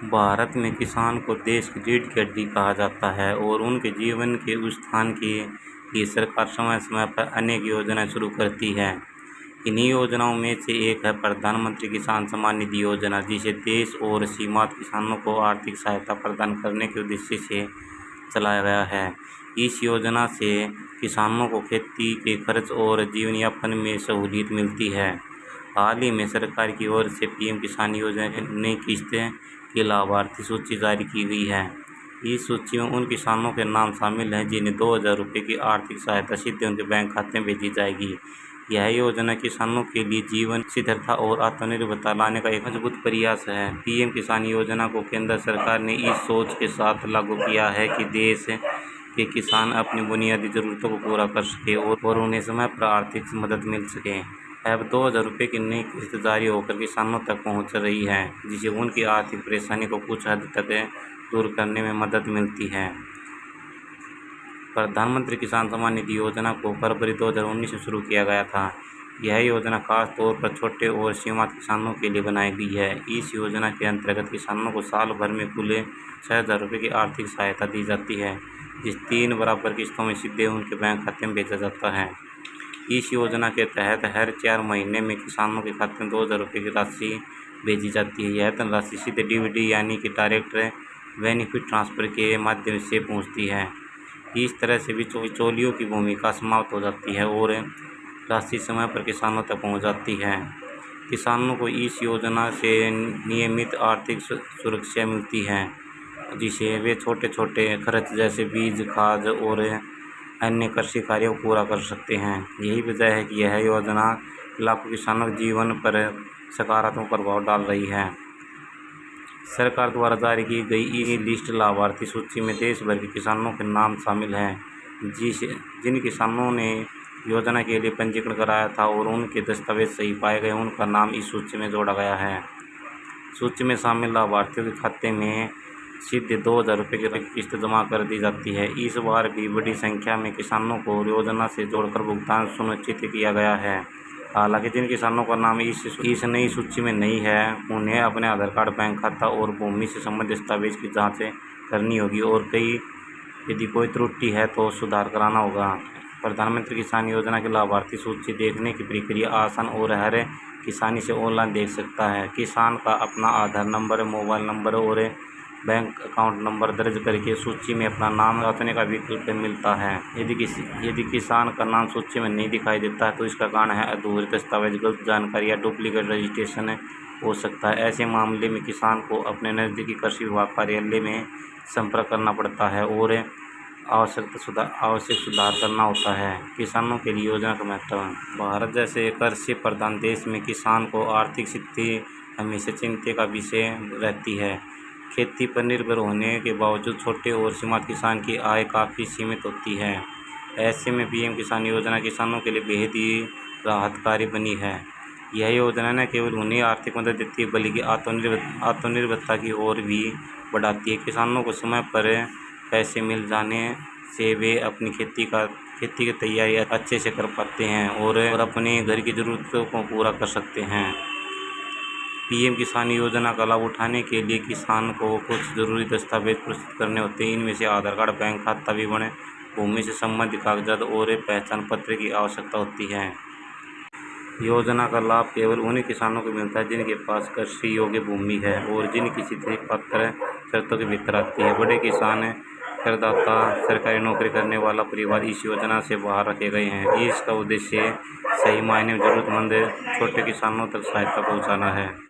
भारत में किसान को देश की रीढ़ की हड्डी कहा जाता है और उनके जीवन के उत्थान के लिए सरकार समय समय पर अनेक योजनाएं शुरू करती है। इन्हीं योजनाओं में से एक है प्रधानमंत्री किसान सम्मान निधि योजना, जिसे देश और सीमांत किसानों को आर्थिक सहायता प्रदान करने के उद्देश्य से चलाया गया है। इस योजना से किसानों को खेती के खर्च और जीवन यापन में सहूलियत मिलती है। हाल ही में सरकार की ओर से पीएम किसान योजना की नई किस्त की लाभार्थी सूची जारी की गई है। इस सूची में उन किसानों के नाम शामिल हैं जिन्हें 2,000 रुपये की आर्थिक सहायता सीधे उनके बैंक खाते में भेजी जाएगी। यह योजना किसानों के लिए जीवन स्थिरता और आत्मनिर्भरता लाने का एक मजबूत प्रयास है। पीएम किसान योजना को केंद्र सरकार ने इस सोच के साथ लागू किया है कि देश के किसान अपनी बुनियादी ज़रूरतों को पूरा कर सके और उन्हें समय पर आर्थिक मदद मिल सके। अब 2,000 रुपये की नई किस्त जारी होकर किसानों तक पहुंच रही है, जिससे उनकी आर्थिक परेशानी को कुछ हद तक दूर करने में मदद मिलती है। प्रधानमंत्री किसान सम्मान निधि योजना को फरवरी 2019 में शुरू किया गया था। यह योजना खास तौर पर छोटे और सीमांत किसानों के लिए बनाई गई है। इस योजना के अंतर्गत किसानों को साल भर में कुल 6,000 रुपये की आर्थिक सहायता दी जाती है, जिस 3 बराबर किस्तों में सीधे उनके बैंक खाते में भेजा जाता है। इस योजना के तहत हर 4 महीने में किसानों के खाते में 2,000 रुपये की राशि भेजी जाती है। यह धनराशि सीधे डीबीटी यानी कि डायरेक्ट बेनिफिट ट्रांसफ़र के माध्यम से पहुंचती है। इस तरह से बिचौलियों की भूमिका समाप्त हो जाती है और राशि समय पर किसानों तक पहुंच जाती है। किसानों को इस योजना से नियमित आर्थिक सुरक्षा मिलती है, जिसे वे छोटे छोटे खर्च जैसे बीज, खाद और अन्य कृषि कार्यों को पूरा कर सकते हैं। यही वजह है कि यह योजना लाखों किसानों के जीवन पर सकारात्मक प्रभाव डाल रही है। सरकार द्वारा जारी की गई ई लिस्ट लाभार्थी सूची में देश भर के किसानों के नाम शामिल हैं। जिन किसानों ने योजना के लिए पंजीकरण कराया था और उनके दस्तावेज सही पाए गए, उनका नाम इस सूची में जोड़ा गया है। सूची में शामिल लाभार्थियों के खाते में सीधे 2,000 रुपये की किस्त जमा कर दी जाती है। इस बार भी बड़ी संख्या में किसानों को योजना से जोड़कर भुगतान सुनिश्चित किया गया है। हालांकि जिन किसानों का नाम इस नई सूची में नहीं है, उन्हें अपने आधार कार्ड, बैंक खाता और भूमि से संबंधित दस्तावेज की जांच करनी होगी और यदि कोई त्रुटि है तो सुधार कराना होगा। प्रधानमंत्री किसान योजना की लाभार्थी सूची देखने की प्रक्रिया आसान और हर किसानी से ऑनलाइन देख सकता है। किसान का अपना आधार नंबर, मोबाइल नंबर और बैंक अकाउंट नंबर दर्ज करके सूची में अपना नाम रखने का विकल्प मिलता है। यदि किसान का नाम सूची में नहीं दिखाई देता है तो इसका कारण है अधूरे दस्तावेज, गलत जानकारी या डुप्लीकेट रजिस्ट्रेशन हो सकता है। ऐसे मामले में किसान को अपने नज़दीकी कृषि विभाग कार्यालय में संपर्क करना पड़ता है और आवश्यक सुधार करना होता है। किसानों के लिए योजना का महत्व। भारत जैसे कृषि प्रधान देश में किसान को आर्थिक स्थिति हमेशा चिंता का विषय रहती है। खेती पर निर्भर होने के बावजूद छोटे और सीमांत किसान की आय काफ़ी सीमित होती है। ऐसे में पीएम किसान योजना किसानों के लिए बेहद ही राहतकारी बनी है। यह योजना न केवल उन्हें आर्थिक मदद देती है बल्कि आत्मनिर्भरता की ओर भी बढ़ाती है। किसानों को समय पर पैसे मिल जाने से वे अपनी खेती की तैयारी अच्छे से कर पाते हैं और अपने घर की ज़रूरतों को पूरा कर सकते हैं। पीएम किसान योजना का लाभ उठाने के लिए किसान को कुछ ज़रूरी दस्तावेज प्रस्तुत करने होते हैं। इनमें से आधार कार्ड, बैंक खाता विवरण, भूमि से संबंधित कागजात और पहचान पत्र की आवश्यकता होती है। योजना का लाभ केवल उन्हीं किसानों को मिलता है जिनके पास कृषि योग्य भूमि है और जिनकी स्थिति पात्र शर्तों के भीतर आती है। बड़े किसान, करदाता, सरकारी नौकरी करने वाला परिवार इस योजना से बाहर रखे गए हैं। इसका उद्देश्य सही मायने में ज़रूरतमंद छोटे किसानों तक सहायता पहुँचाना है।